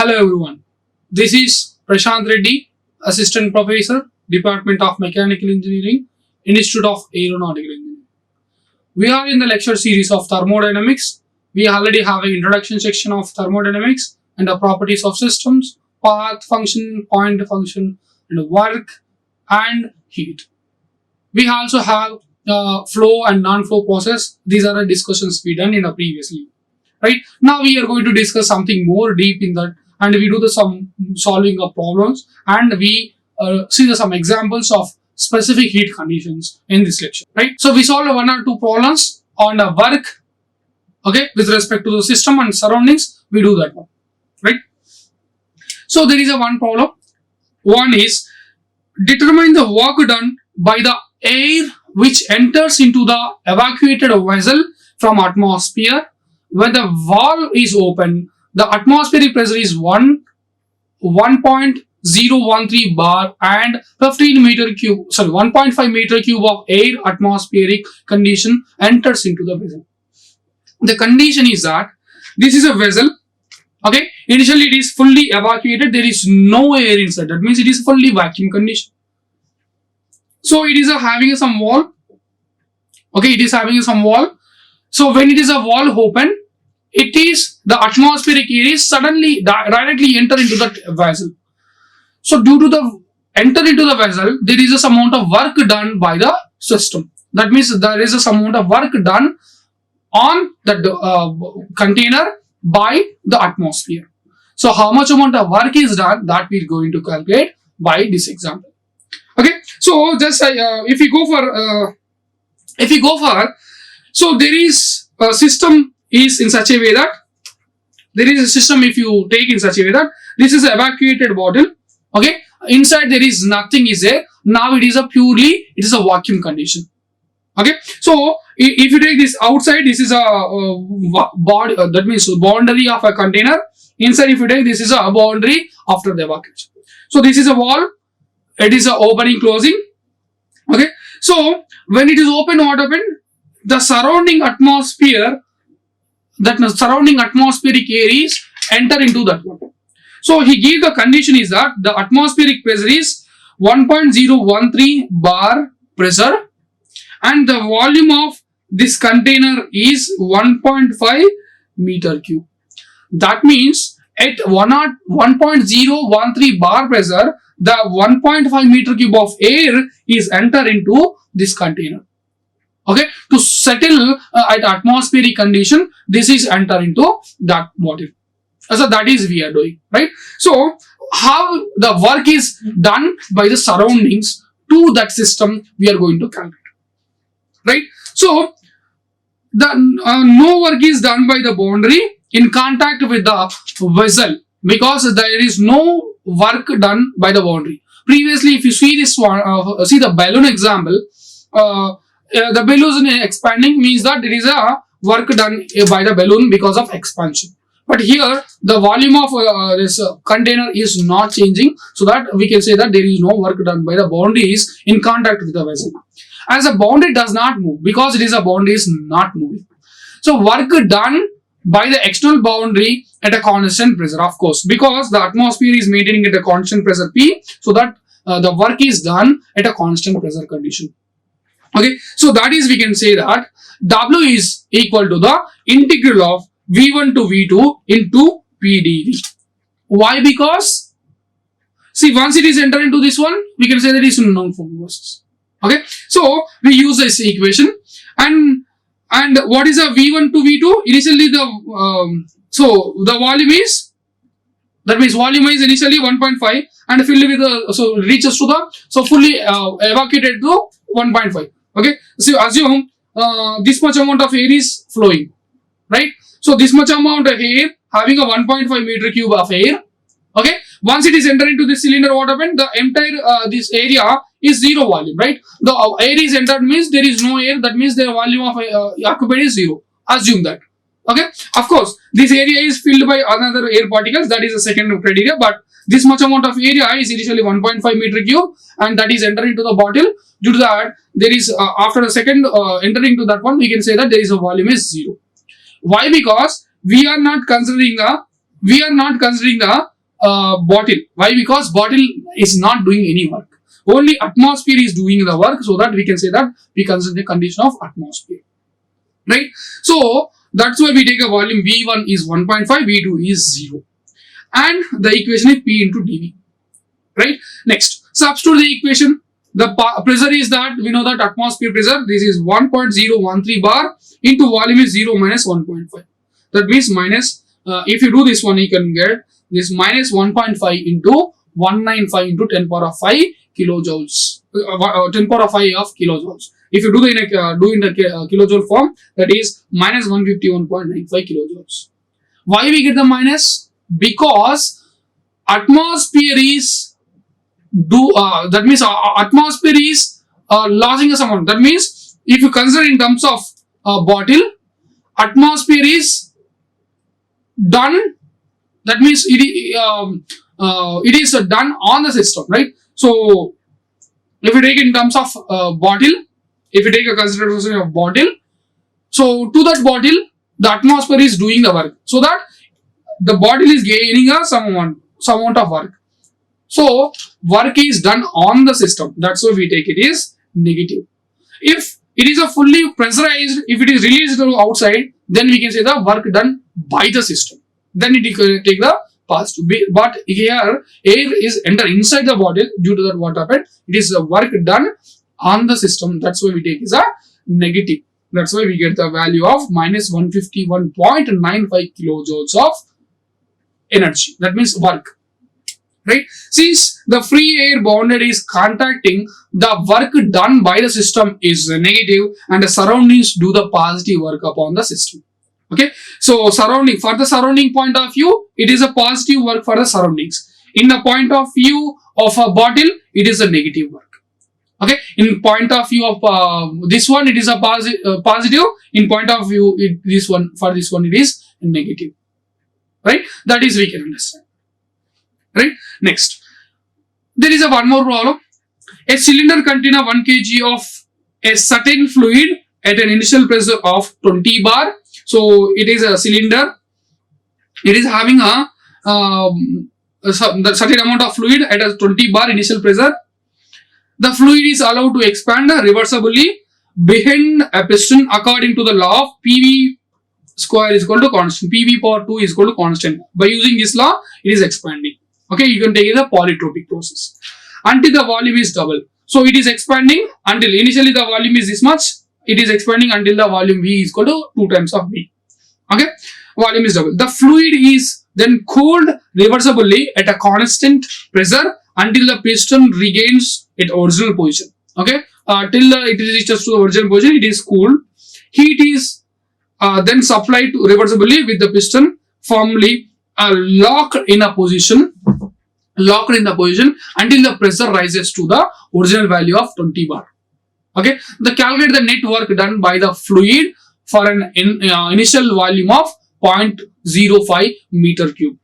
Hello everyone, this is Prashanth Reddy, Assistant Professor, Department of Mechanical Engineering, Institute of Aeronautical Engineering. We are in the lecture series of thermodynamics. We already have an introduction section of thermodynamics and the properties of systems, path function, point function, and work and heat. We also have flow and non-flow process. These are the discussions we done in the previously. Right now we are going to discuss something more deep in that, and we do some solving of problems, and we see some examples of specific heat conditions in this lecture. Right, so we solved one or two problems on the work, okay, with respect to the system and surroundings. We do that one, right? So there is a one problem. One is determine the work done by the air which enters into the evacuated vessel from atmosphere. When the valve is open, the atmospheric pressure is 1.013 bar and 1.5 meter cube of air atmospheric condition enters into the vessel. The condition is that this is a vessel, okay, initially it is fully evacuated, there is no air inside, that means it is fully vacuum condition. So it is having some wall, okay, it is having some wall. So when it is a wall open, it is the atmospheric air is suddenly directly enter into that vessel. So due to the enter into the vessel, there is some amount of work done by the system. That means there is some amount of work done on the container by the atmosphere. So how much amount of work is done, that we are going to calculate by this example. Okay, so just if you go for so there is a system is in such a way that there is a system, if you take in such a way that this is an evacuated bottle, okay, inside there is nothing is there. Now it is a vacuum condition. Okay, so if you take this outside, this is a body, that means boundary of a container. Inside, if you take, this is a boundary after the evacuation. So this is a wall, it is a opening closing. Okay, so when it is open, what happened? The surrounding atmosphere, that surrounding atmospheric air is enter into that one. So he gave the condition is that the atmospheric pressure is 1.013 bar pressure and the volume of this container is 1.5 meter cube. That means at 1.013 bar pressure, the 1.5 meter cube of air is enter into this container. Okay, to settle at atmospheric condition, this is enter into that bottle. So that is we are doing, right? So how the work is done by the surroundings to that system, we are going to calculate, right? So the no work is done by the boundary in contact with the vessel because there is no work done by the boundary. Previously, if you see this one, see the balloon example. The balloon expanding means that there is a work done by the balloon because of expansion. But here the volume of this container is not changing, so that we can say that there is no work done by the boundaries in contact with the vessel. As a boundary does not move, because it is a boundary is not moving. So work done by the external boundary at a constant pressure, of course, because the atmosphere is maintaining at a constant pressure P, so that the work is done at a constant pressure condition. Okay, so that is we can say that W is equal to the integral of V1 to V2 into PdV. Why? Because see, once it is entered into this one, we can say that it is non-flow process. Okay, so we use this equation, and what is a V1 to V2? Initially the so the volume is, that means volume is initially 1.5 and filled with the, so reaches to the, so fully evacuated to 1.5. Okay, so assume this much amount of air is flowing, right? So this much amount of air having a 1.5 meter cube of air. Okay, once it is entered into this cylinder, what happened? The entire this area is zero volume, right? The air is entered means there is no air. That means the volume of occupied is zero. Assume that. Okay, of course, this area is filled by another air particles. That is the second criteria. But this much amount of area is initially 1.5 meter cube, and that is entered into the bottle. Due to that, there is after the second entering to that one, we can say that there is a volume is zero. Why? Because we are not considering the bottle. Why? Because bottle is not doing any work. Only atmosphere is doing the work, so that we can say that we consider the condition of atmosphere. Right? So that's why we take a volume V1 is 1.5, V2 is 0. And the equation is P into dV. Right? Next, substitute the equation. The pressure is that, we know that atmosphere pressure, this is 1.013 bar into volume is 0 minus 1.5. That means minus, if you do this one, you can get this minus 1.5 into 195 into 10 power of 5 kilojoules, 10 power of 5 of kilojoules. If you do in the kilojoule form, that is minus 151.95 kilojoules. Why we get the minus? Because atmosphere is that means atmosphere is losing some amount. That means if you consider in terms of bottle, atmosphere is done. That means it is done on the system, right? So if you take in terms of bottle, if you take a consideration of bottle, so to that bottle, the atmosphere is doing the work, so that the bottle is gaining some amount of work. So work is done on the system. That's why we take it is negative. If it is a fully pressurized, if it is released to outside, then we can say the work done by the system. Then it will take the positive. But here air is enter inside the bottle. Due to that, what happened? It is the work done on the system. That's why we take is a negative. That's why we get the value of minus 151.95 kilojoules of energy. That means work. Right? Since the free air bounded is contacting, the work done by the system is negative and the surroundings do the positive work upon the system. Okay, so for the surrounding point of view, it is a positive work for the surroundings. In the point of view of a bottle, it is a negative work. Okay, in point of view of this one, it is a positive. In point of view, this one it is negative. Right? That is we can understand. Right? Next, there is one more problem. A cylinder contains 1 kg of a certain fluid at an initial pressure of 20 bar. So it is a cylinder. It is having a certain amount of fluid at a 20 bar initial pressure. The fluid is allowed to expand reversibly behind a piston according to the law of PV square is equal to constant. PV power 2 is equal to constant. By using this law, it is expanding. Okay, you can take it as a polytropic process until the volume is double. So it is expanding until initially the volume is this much. It is expanding until the volume V is equal to 2 times of V. Okay, volume is double. The fluid is then cooled reversibly at a constant pressure until the piston regains its original position. Okay, till it reaches to the original position, it is cooled. Heat is then supplied to reversibly with the piston firmly locked in a position until the pressure rises to the original value of 20 bar. Okay, the calculate the net work done by the fluid for an initial volume of 0.05 meter cube.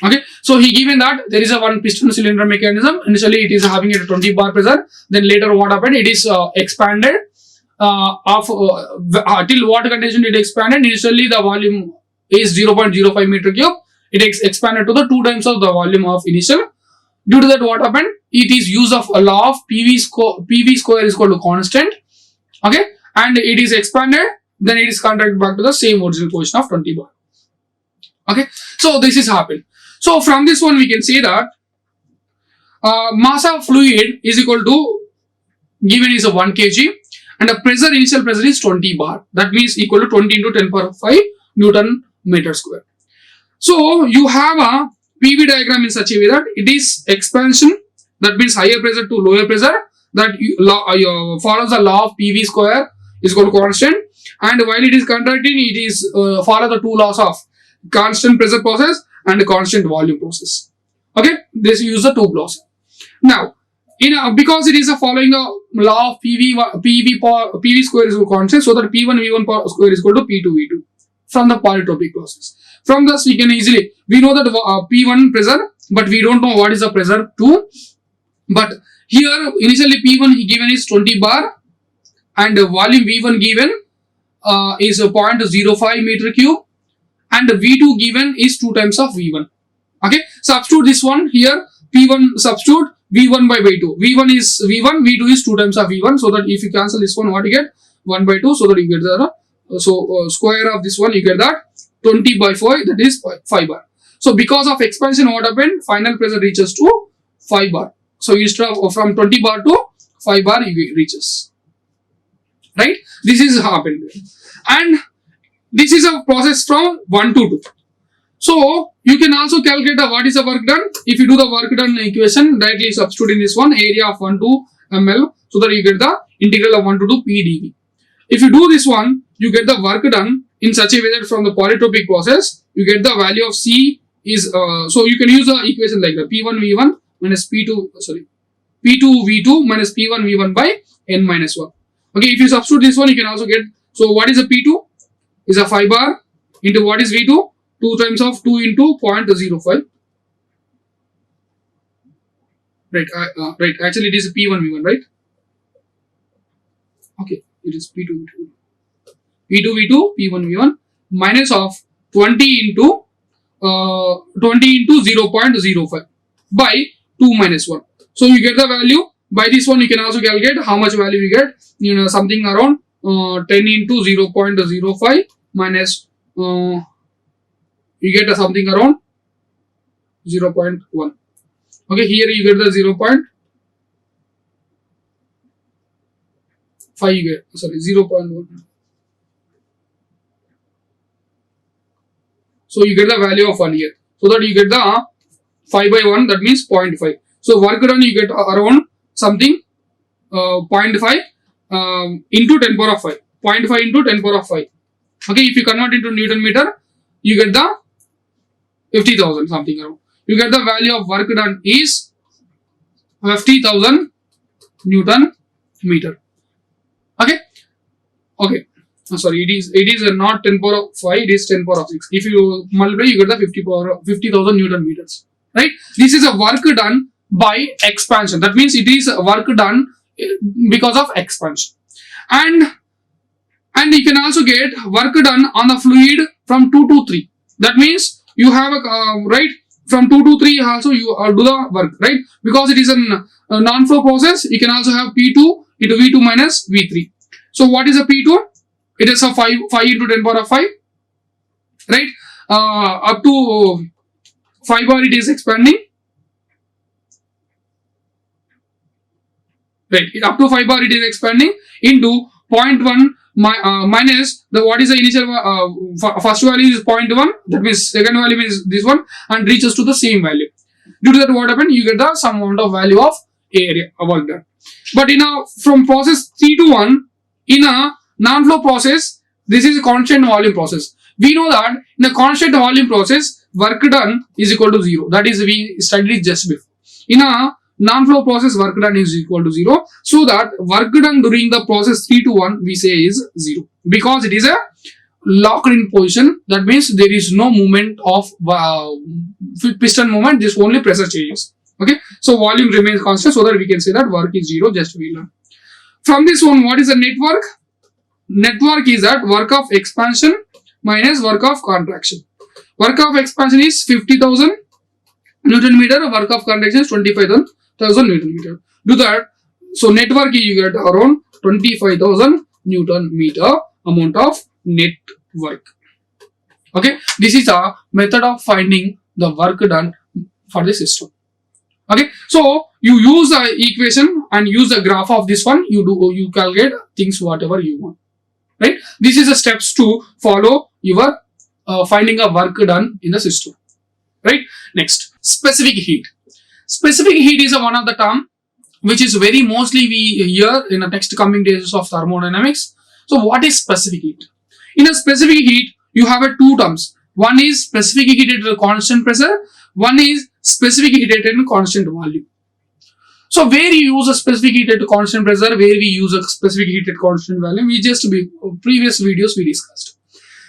Okay, so he given that there is a one piston cylinder mechanism. Initially it is having a 20 bar pressure. Then later what happened? It is expanded till what condition it expanded? Initially the volume is 0.05 meter cube. It is expanded to the 2 times of the volume of initial. Due to that, what happened? It is use of a law of PV square is equal to constant. Okay, and it is expanded. Then it is contracted back to the same original position of 20 bar. Okay, so this is happened. So from this one, we can say that mass of fluid is equal to given is a 1 kg and the pressure initial pressure is 20 bar. That means equal to 20 into 10 power 5 Newton meter square. So you have a PV diagram in such a way that it is expansion, that means higher pressure to lower pressure, that follows the law of PV square is equal to constant, and while it is contracting, it is follow the 2 laws of constant pressure process and constant volume process. Okay, this use the 2 laws. Now, because it is following a law of PV square is equal to constant, so that P1 V1 square is equal to P2 V2 from the polytropic process. From this, we can easily, we know that P1 pressure, but we don't know what is the pressure 2. But here, initially P1 given is 20 bar and volume V1 given is 0.05 meter cube and V2 given is 2 times of V1. Okay, substitute this one here, P1 substitute V1 by 2. V1 is V1, V2 is 2 times of V1. So that if you cancel this one, what you get? 1 by 2. So that you get the square of this one, you get that 20 by 5, that is 5 bar. So because of expansion, what happened? Final pressure reaches to 5 bar. So instead of from 20 bar to 5 bar, it reaches. Right? This is happened. And this is a process from 1 to 2. So you can also calculate what is the work done. If you do the work done equation, directly substitute in this one, area of 1 to ml, so that you get the integral of 1 to 2 p dv. If you do this one, you get the work done in such a way that from the polytropic process, you get the value of C is, so you can use the equation like the P1 V1 minus P2 V2 minus P1 V1 by n minus 1. Okay, if you substitute this one, you can also get, so what is a P2? Is a 5 bar into what is V2? 2 times of 2 into 0.05. Right, right, actually it is P1 V1, right? Okay, it is P2 V2. P2 V2, P1 V1 minus of 20 into 0.05 by 2 minus 1. So you get the value. By this one, you can also calculate how much value you get. You know, something around 10 into 0.05 minus you get something around 0.1. Okay, here you get the 0.5, you get, sorry, 0.1. So you get the value of 1 here. So that you get the 5 by 1, that means 0.5. So work done, you get around something 0.5 into 10 power of 5. 0.5 into 10 power of 5. Okay, if you convert into Newton meter, you get the 50,000 something around. You get the value of work done is 50,000 Newton meter. Okay. Okay. Sorry, it is not 10 power of 5, it is 10 power of 6. If you multiply, you get the 50,000 Newton meters. Right? This is a work done by expansion. That means it is work done because of expansion. And you can also get work done on the fluid from 2 to 3. That means you have a right from 2 to 3 also you do the work, right? Because it is a non-flow process, you can also have P2 into V2 minus V3. So what is a P2? It is a 5 into 10 power of 5, right? Up to 5 bar it is expanding. Right, up to 5 bar it is expanding into 0.1 minus the what is the initial first value is 0.1, that means second value is this one, and reaches to the same value. Due to that, what happened? You get the some amount of value of area work done. But in a from process 3 to 1, in a non-flow process, this is a constant volume process. We know that in a constant volume process, work done is equal to 0. That is, we studied just before. In a non-flow process, work done is equal to 0. So that work done during the process 3 to 1, we say is 0. Because it is a locked in position. That means there is no movement of piston movement, just only pressure changes. Okay. So volume remains constant, so that we can say that work is 0, just we learn. From this one, what is the network? Network is that work of expansion minus work of contraction. Work of expansion is 50,000 Newton meter, work of contraction is 25,000 Newton meter. Do that. So network you get around 25,000 Newton meter amount of net work. Okay, this is a method of finding the work done for the system. Okay, so you use the equation and use the graph of this one. You calculate things whatever you want. Right? This is the steps to follow your finding a work done in the system. Right? Next, specific heat. Specific heat is one of the term which is very mostly we hear in the next coming days of thermodynamics. So what is specific heat? In a specific heat, you have two terms. One is specific heat at a constant pressure. One is specific heat at a constant volume. So where you use a specific heat at a constant pressure, where we use a specific heat at constant volume, we just previous videos we discussed.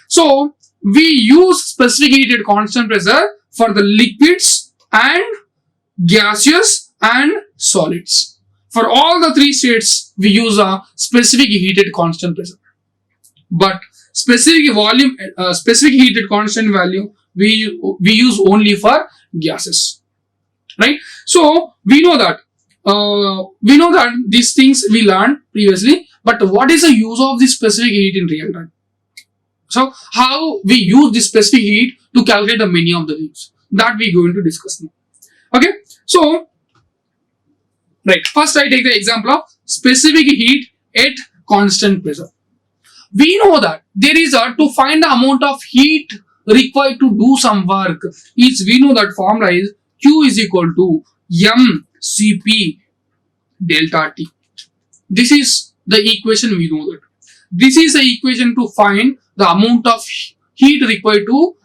So we use specific heat at constant pressure for the liquids and gaseous and solids. For all the three states, we use a specific heat at constant pressure. But specific volume, specific heat at constant value, we use only for gases, right? So we know that these things we learned previously, but what is the use of this specific heat in real time? So how we use this specific heat to calculate the many of the things that we are going to discuss now. Okay, so right, first I take the example of specific heat at constant pressure. We know that there is to find the amount of heat required to do some work is, we know that formula is Q is equal to mCp delta T. This is the equation, we know that. This is the equation to find the amount of heat required to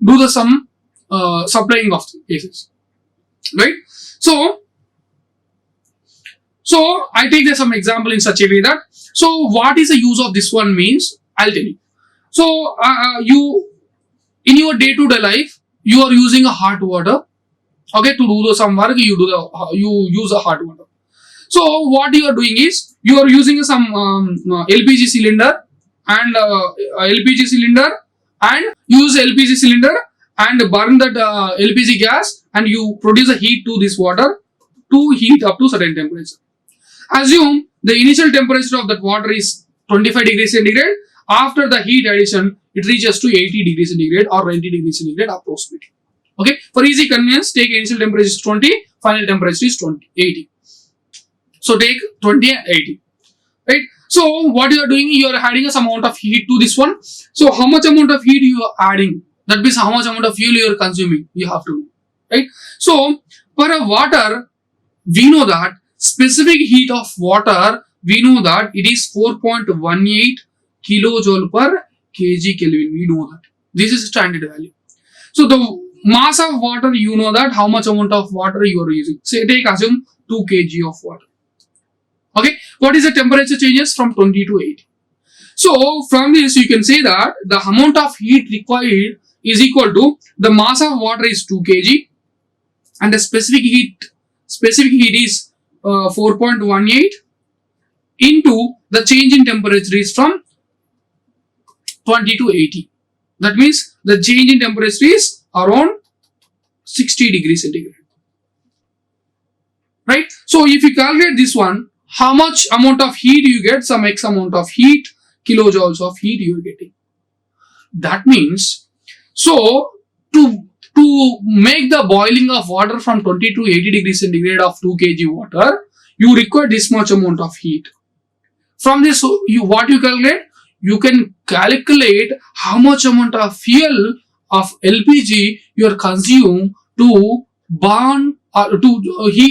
do the some supplying of gases, right? So I take some example in such a way that, so what is the use of this one means, I'll tell you. So you in your day-to-day life, you are using a hot water, okay, to do some work, you use a hot water. So what you are doing is, you are using some LPG cylinder and use LPG cylinder and burn that LPG gas, and you produce a heat to this water to heat up to certain temperature. Assume the initial temperature of that water is 25 degrees centigrade. After the heat addition, it reaches to 80 degrees centigrade or 90 degrees centigrade approximately. Okay, for easy convenience, take initial temperature is 20, final temperature is 80. So take 20 and 80, right? So what you are doing, you are adding some amount of heat to this one. So how much amount of heat you are adding? That means how much amount of fuel you are consuming, you have to know, right? So for a water, we know that specific heat of water, we know that it is 4.18 kilojoule per kg Kelvin. We know that this is standard value. So the mass of water, you know that how much amount of water you are using. Say assume 2 kg of water. Okay, what is the temperature changes from 20 to 80? So from this you can say that the amount of heat required is equal to the mass of water is 2 kg and the specific heat is 4.18 into the change in temperature is from 20 to 80. That means the change in temperature is around 60 degrees centigrade, right? So if you calculate this one, how much amount of heat you get, some X amount of heat, kilojoules of heat you are getting. That means, so to make the boiling of water from 20 to 80 degrees centigrade of 2 kg water, you require this much amount of heat. From this, what you calculate? You can calculate how much amount of fuel of LPG you are consume to burn or to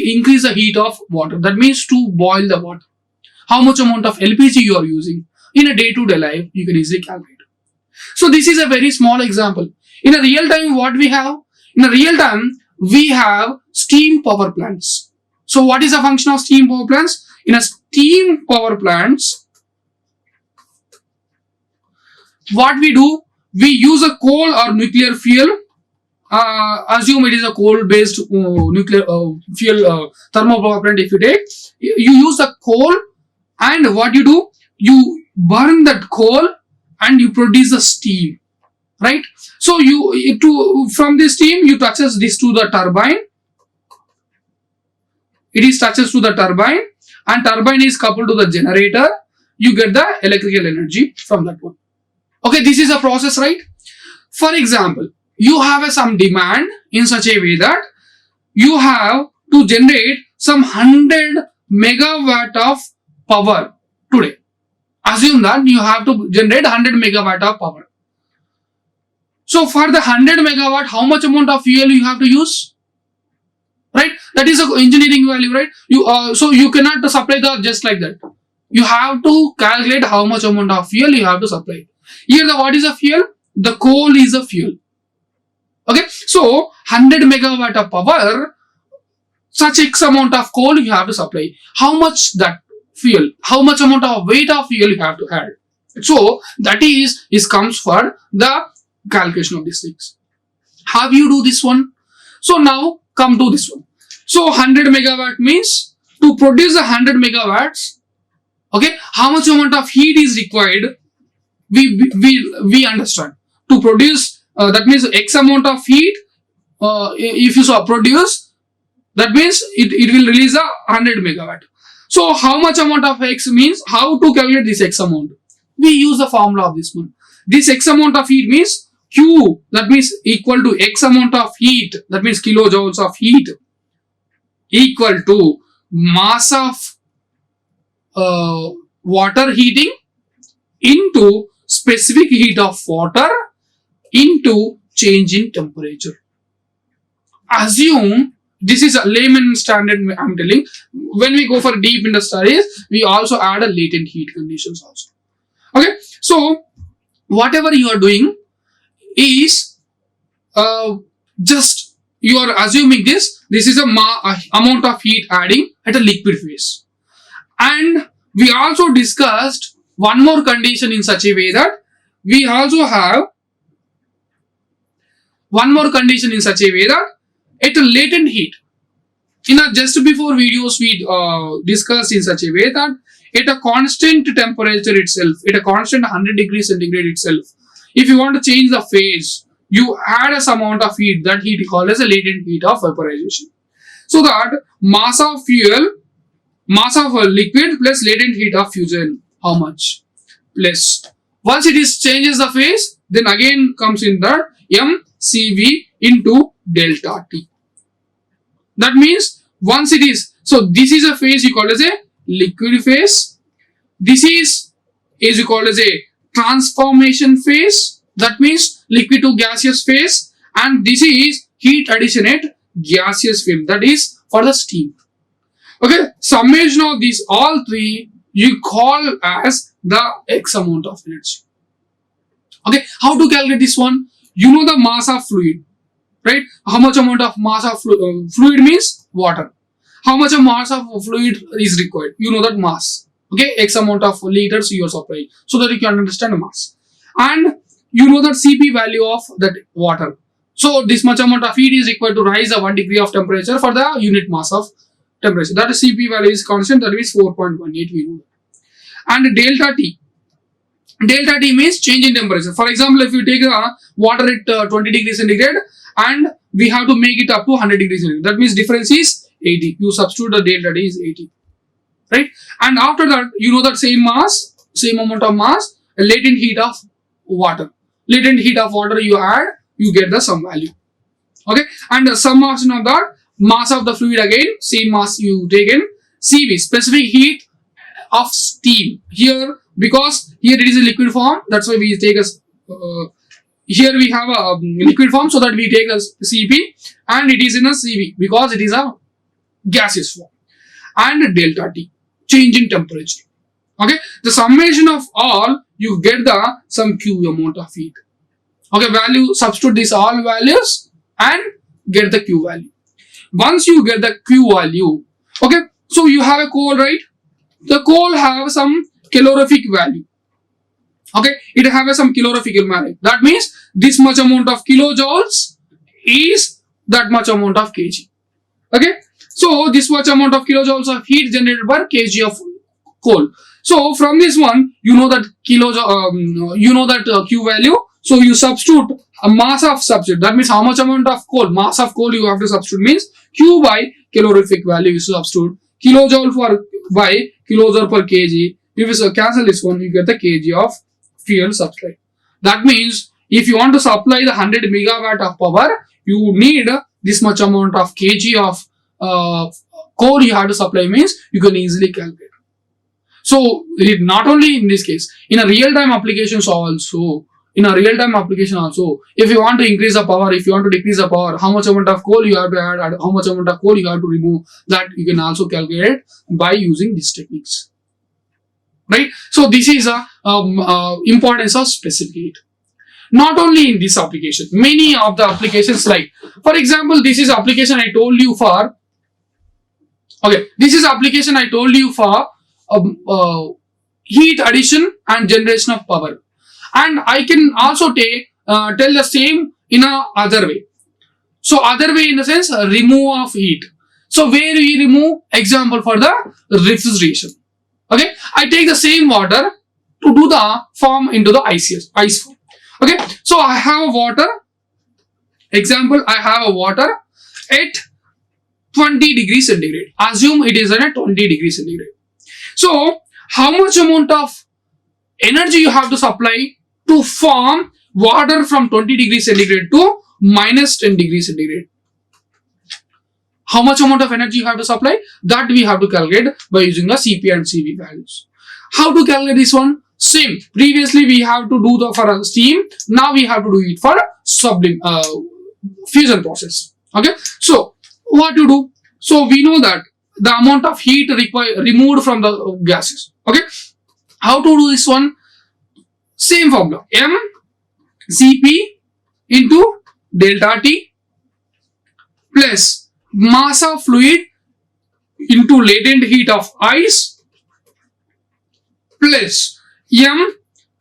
increase the heat of water. That means to boil the water. How much amount of LPG you are using in a day-to-day life, you can easily calculate. So this is a very small example. In a real time, what we have? In a real time, we have steam power plants. So what is the function of steam power plants? In a steam power plants, what we do, we use a coal or nuclear fuel. Assume it is a coal-based nuclear fuel thermal power plant. If you take, you use the coal, and what you do, you burn that coal and you produce the steam, right? So from this steam, you touches this to the turbine. It is touches to the turbine, and turbine is coupled to the generator. You get the electrical energy from that one. Okay, this is a process, right? For example, you have some demand in such a way that you have to generate some 100 megawatt of power today. Assume that you have to generate 100 megawatt of power. So for the 100 megawatt, how much amount of fuel you have to use? Right? That is an engineering value, right? So you cannot supply the just like that. You have to calculate how much amount of fuel you have to supply. Here, what is the fuel? The coal is a fuel. Okay, so 100 megawatt of power, such X amount of coal you have to supply. How much that fuel? How much amount of weight of fuel you have to add? So that is comes for the calculation of these things. How you do this one? So now come to this one. So 100 megawatt means to produce 100 megawatts. Okay, how much amount of heat is required? We understand. To produce that means X amount of heat, if you produce, that means it will release a 100 megawatt. So how much amount of X means how to calculate this X amount? We use the formula of this one. This X amount of heat means Q, that means equal to X amount of heat, that means kilojoules of heat, equal to mass of water heating into specific heat of water into change in temperature. Assume, this is a layman standard I'm telling, when we go for deep into studies, we also add a latent heat conditions also. Okay, so whatever you are doing is just you are assuming this is a amount of heat adding at a liquid phase. And we also discussed one more condition in such a way that we also have one more condition in such a way that at a latent heat, in a just before videos we discussed in such a way that at a constant temperature itself, at a constant 100 degrees centigrade itself, if you want to change the phase, you add a some amount of heat, that heat called as a latent heat of vaporization. So that mass of fuel, mass of a liquid plus latent heat of fusion, how much? Plus, once it is changes the phase, then again comes in the mCV into delta T. That means once it is, so this is a phase you call as a liquid phase. This is you call as a transformation phase. That means liquid to gaseous phase. And this is heat addition at gaseous phase. That is for the steam. Okay, summation of these all three you call as the X amount of energy. Okay, how to calculate this one? You know the mass of fluid, right? How much amount of mass of fluid means water. How much of mass of fluid is required? You know that mass. Okay, X amount of liters you are supplying, so that you can understand the mass. And you know that Cp value of that water. So this much amount of heat is required to rise a 1 degree of temperature for the unit mass of temperature. That is Cp value is constant, that is 4.18 we know. And delta T. Delta T means change in temperature. For example, if you take water at 20 degrees centigrade and we have to make it up to 100 degrees centigrade, that means difference is 80. You substitute the delta T is 80. Right? And after that, you know that same mass, same amount of mass, latent heat of water. Latent heat of water you add, you get the sum value. Okay? And the sum of that, mass of the fluid again, same mass you take in, CV, specific heat of steam. Here, because here it is a liquid form, that's why we take a, here we have a liquid form, so that we take a Cp, and it is in a CV, because it is a gaseous form. And delta T, change in temperature. Okay, the summation of all, you get the some Q amount of heat. Okay, value, substitute these all values and get the Q value. Once you get the Q value, okay, so you have a coal, right? The coal have some calorific value. Okay, it have some calorific value. That means this much amount of kilojoules is that much amount of kg. Okay, so this much amount of kilojoules of heat generated per kg of coal. So from this one, you know that Q value. So you substitute a mass of substitute. That means how much amount of coal, mass of coal you have to substitute means Q by calorific value you substitute. Kilojoule by kilojoule per kg. If you cancel this one, you get the kg of fuel supply. That means if you want to supply the 100 megawatt of power, you need this much amount of kg of coal you have to supply means you can easily calculate. So not only in this case, in a real-time applications also, if you want to increase the power, if you want to decrease the power, how much amount of coal you have to add, how much amount of coal you have to remove, that you can also calculate by using these techniques. Right? So this is a importance of specific heat. Not only in this application, many of the applications, like for example, this is application I told you for. Okay, this is application I told you for heat addition and generation of power. And I can also tell the same in a other way. So other way in the sense, remove of heat. So where we remove, example for the refrigeration. Okay, I take the same water to do the form into the ice form. Okay, so I have water Example, I have a water at 20 degrees centigrade. Assume it is at 20 degrees centigrade. So, how much amount of energy you have to supply to form water from 20 degrees centigrade to minus 10 degrees centigrade? How much amount of energy you have to supply? That we have to calculate by using the Cp and Cv values. How to calculate this one? Same. Previously we have to do the for steam. Now we have to do it for fusion process. Okay. So what to do? So we know that the amount of heat removed from the gases. Okay. How to do this one? Same formula. M Cp into delta T plus mass of fluid into latent heat of ice plus M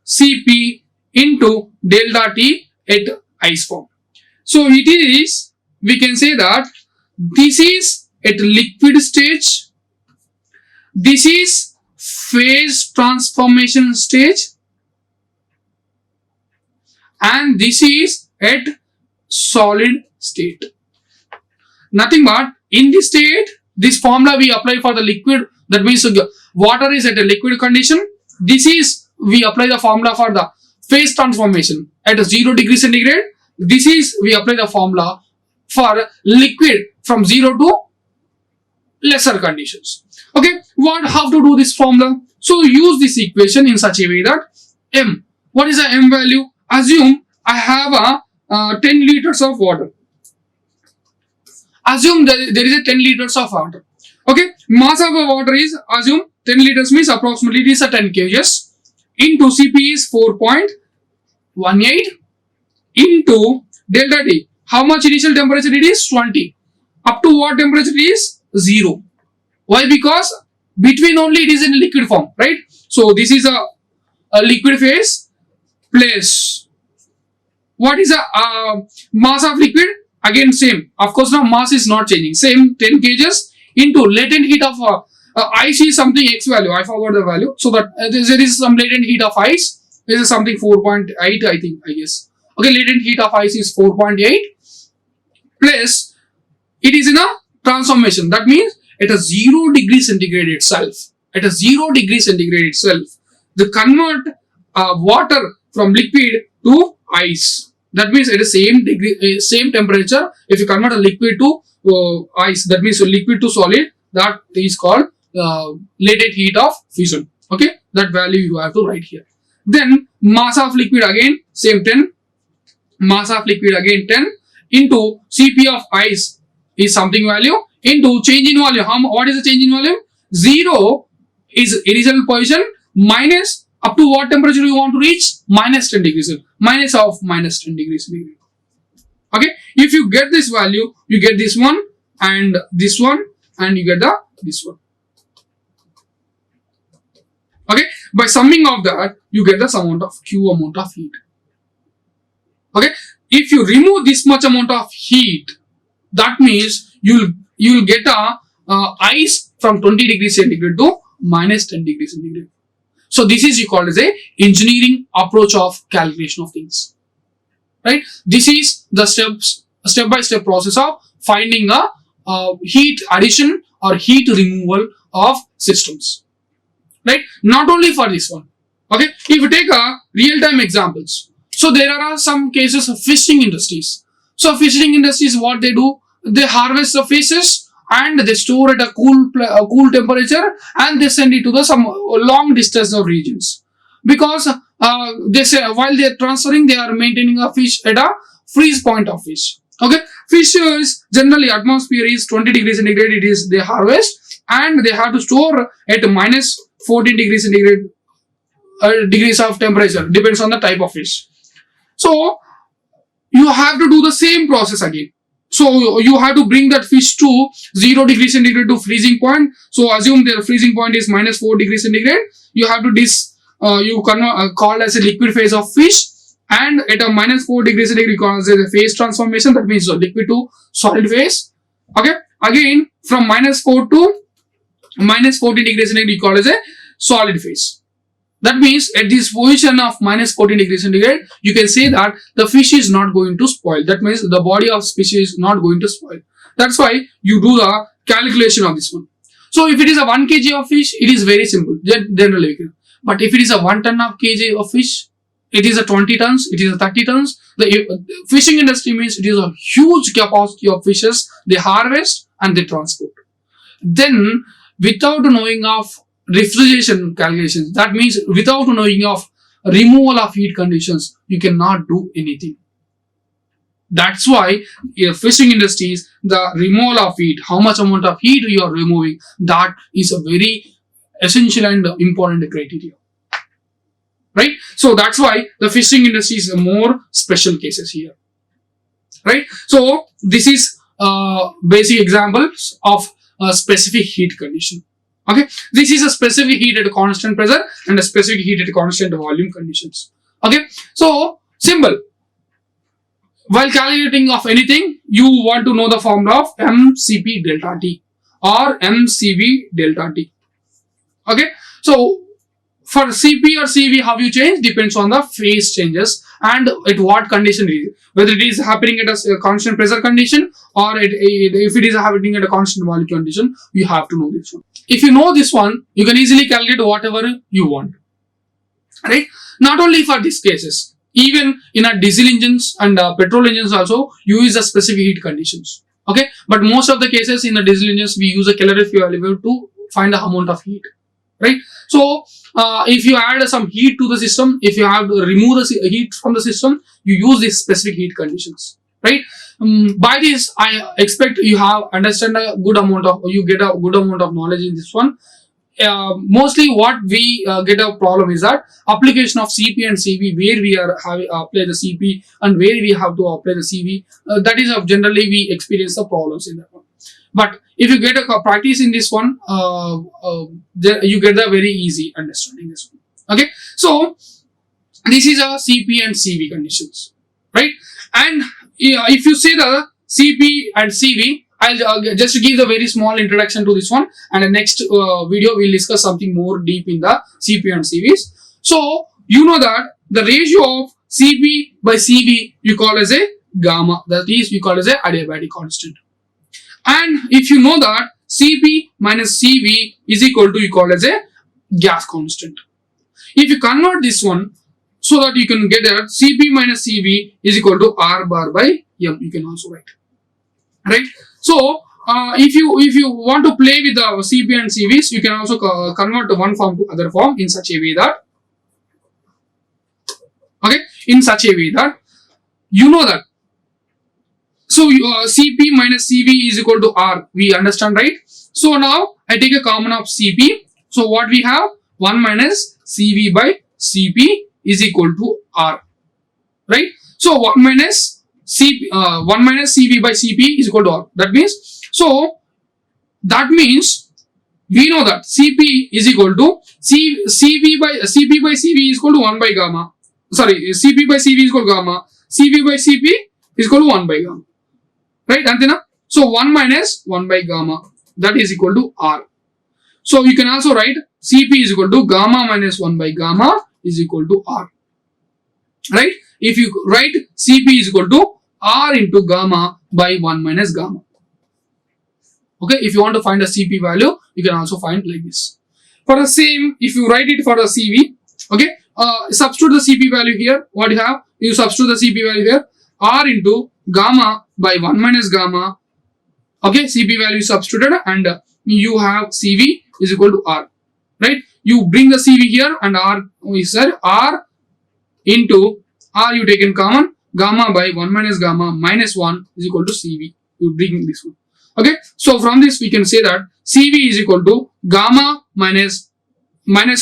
Cp into delta T at ice form. So it is, we can say that this is at liquid stage, this is phase transformation stage, and this is at solid state. Nothing but in this state, this formula we apply for the liquid, that means water is at a liquid condition. This is, we apply the formula for the phase transformation at 0 degree centigrade. This is, we apply the formula for liquid from 0 to lesser conditions. Okay, how to do this formula? So use this equation in such a way that M, what is the M value? Assume I have a 10 liters of water. Assume that there is a 10 liters of water. Okay, mass of the water is, assume 10 liters means approximately it is a 10 kgs into Cp is 4.18 into delta T. How much initial temperature it is? 20. Up to what temperature it is? 0. Why? Because between only it is in liquid form, right? So this is a liquid phase plus what is a mass of liquid? Again same. Of course now mass is not changing. Same 10 kgs into latent heat of ice is something X value. I forgot the value. So that there is some latent heat of ice. This is something 4.8 I think, I guess. Okay, latent heat of ice is 4.8 plus it is in a transformation. That means at a 0 degree centigrade itself, at a 0 degree centigrade itself, the convert water from liquid to ice. That means at the same degree, same temperature, if you convert a liquid to ice, that means liquid to solid, that is called latent heat of fusion. Okay, that value you have to write here. Then mass of liquid again, same 10, mass of liquid again 10 into Cp of ice is something value into change in volume. What is the change in volume? 0 is initial position minus up to what temperature you want to reach? Minus 10 degrees. Minus of minus 10 degrees. Okay. If you get this value, you get this one and this one and you get this one. Okay. By summing of that, you get this amount of Q amount of heat. Okay. If you remove this much amount of heat, that means you'll get ice from 20 degrees centigrade to minus 10 degrees centigrade. So this is called as a engineering approach of calculation of things, right? This is the step-by-step process of finding a heat addition or heat removal of systems, right? Not only for this one. Okay, if you take a real-time examples, so there are some cases of fishing industries. So fishing industries, what they do, they harvest the fishes and they store at a cool temperature and they send it to some long distance of regions, because they say while they are transferring, they are maintaining a fish at a freeze point of fish. Okay, fish is generally atmosphere is 20 degrees centigrade. It is they harvest and they have to store at minus 14 degrees centigrade degrees of temperature, depends on the type of fish. So you have to do the same process again. So you have to bring that fish to 0 degrees centigrade to freezing point. So assume their freezing point is minus 4 degrees centigrade. You have to call as a liquid phase of fish, and at a minus 4 degrees centigrade you call as a phase transformation. That means liquid to solid phase. Okay. Again from minus 4 to minus 14 degrees centigrade you call as a solid phase. That means at this position of minus 14 degrees centigrade, you can say that the fish is not going to spoil. That means the body of species is not going to spoil. That's why you do the calculation of this one. So if it is a 1 kg of fish, it is very simple, generally. But if it is a 1 ton of kg of fish, it is a 20 tons, it is a 30 tons. The fishing industry means it is a huge capacity of fishes they harvest and they transport. Then, without knowing of refrigeration calculations, that means without knowing of removal of heat conditions, you cannot do anything. That's why in fishing industries, the removal of heat, how much amount of heat you are removing, that is a very essential and important criteria. Right? So that's why the fishing industry is a more special cases here. Right? So this is basic examples of a specific heat condition. Okay, this is a specific heat at a constant pressure and a specific heat at a constant volume conditions. Okay, so simple. While calculating of anything, you want to know the formula of mCp delta T or mCv delta T. Okay, so for Cp or Cv, how you change depends on the phase changes and at what condition it is. Whether it is happening at a constant pressure condition or if it is happening at a constant volume condition, you have to know this one. If you know this one, you can easily calculate whatever you want. Right? Not only for these cases, even in our diesel engines and petrol engines also, you use the specific heat conditions. Okay, but most of the cases in the diesel engines, we use a calorific value to find the amount of heat. Right? So if you add some heat to the system, if you have to remove the heat from the system, you use these specific heat conditions. Right? By this, I expect you have understand a good amount of, you get a good amount of knowledge in this one. Mostly what we get a problem is that application of Cp and Cv, where we are having apply the Cp and where we have to apply the Cv, that is generally we experience the problems in that one. But if you get a practice in this one, you get the very easy understanding this one. Okay, so this is a Cp and Cv conditions, right? And if you see the Cp and Cv, I'll just give the very small introduction to this one, and the next video we'll discuss something more deep in the Cp and Cvs. So you know that the ratio of Cp by Cv you call as a gamma, that is we call as a adiabatic constant. And if you know that Cp minus Cv is equal to, you call as a gas constant. If you convert this one so that you can get that Cp minus Cv is equal to R bar by M, you can also write. Right? So if you want to play with the Cp and Cvs, you can also convert one form to other form in such a way that, okay, in such a way that you know that. So Cp minus Cv is equal to R, we understand, right? So now I take a common of Cp. So what we have, 1 minus Cv by Cp is equal to R, right? So 1 minus Cv by Cp is equal to R. That means we know that Cp is equal to Cp by Cv is equal to 1 by gamma. Sorry, Cp by Cv is equal to gamma. Cv by Cp is equal to 1 by gamma. Right, Antina? So 1 minus 1 by gamma, that is equal to R. So you can also write Cp is equal to gamma minus 1 by gamma is equal to R. Right? If you write Cp is equal to R into gamma by 1 minus gamma. Okay, if you want to find a Cp value, you can also find like this. For the same, if you write it for the Cv, okay, substitute the Cp value here. What you have? You substitute the Cp value here. R into gamma by 1 minus gamma. Okay, Cp value is substituted and you have Cv is equal to R. Right? You bring the Cv here and R, we said R into R you take in common, gamma by 1 minus gamma minus 1 is equal to Cv. You bring this one. Okay, so from this we can say that Cv is equal to gamma minus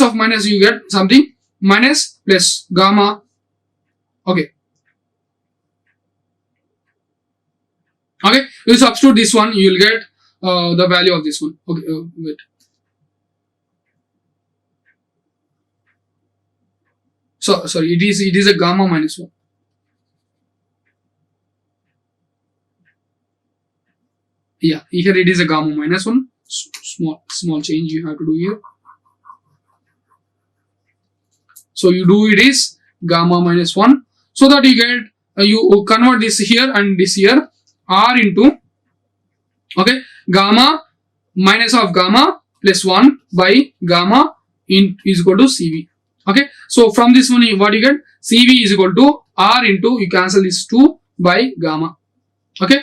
of minus, you get something minus plus gamma. Okay. Okay, you substitute this one, you will get the value of this one. Okay, wait. So sorry, it is a gamma minus 1. Yeah, here it is a gamma minus 1. Small change you have to do here. So you do it is gamma minus 1, so that you get you convert this here and this here, R into, okay, gamma minus of gamma plus 1 by gamma is equal to CV. Okay, so from this one what you get, CV is equal to R into, you cancel this 2 by gamma. Okay,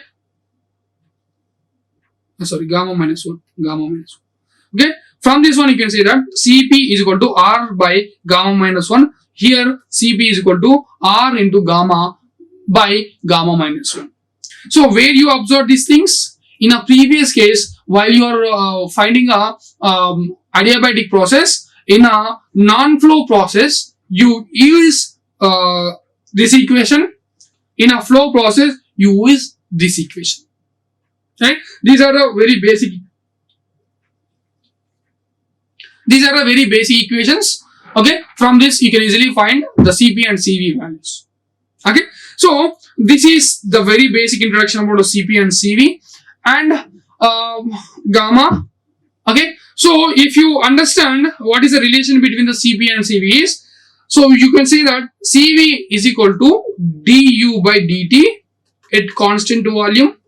sorry, gamma minus 1, gamma minus 1. Okay, from this one you can say that Cp is equal to R by gamma minus 1. Here Cp is equal to R into gamma by gamma minus 1. So where you observe these things? In a previous case, while you are finding a adiabatic process, in a non-flow process, you use this equation. In a flow process, you use this equation. Right? These are the very basic. These are the very basic equations. Okay. From this, you can easily find the Cp and Cv values. Okay. So this is the very basic introduction about the Cp and Cv and gamma. Okay. So if you understand what is the relation between the Cp and Cv is, so you can say that Cv is equal to du by dt at constant volume,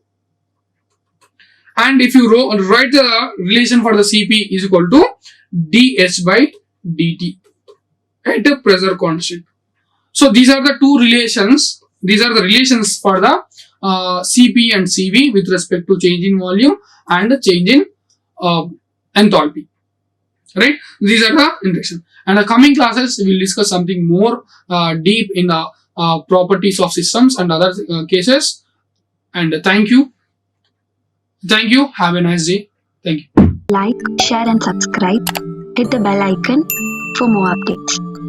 and if you write the relation for the Cp is equal to dH by dt at a pressure constant. So these are the two relations. These are the relations for the Cp and Cv with respect to change in volume and change in enthalpy. Right? These are the introduction. And the coming classes we will discuss something more deep in the properties of systems and other cases. And thank you. Thank you. Have a nice day. Thank you. Like, share and subscribe. Hit the bell icon for more updates.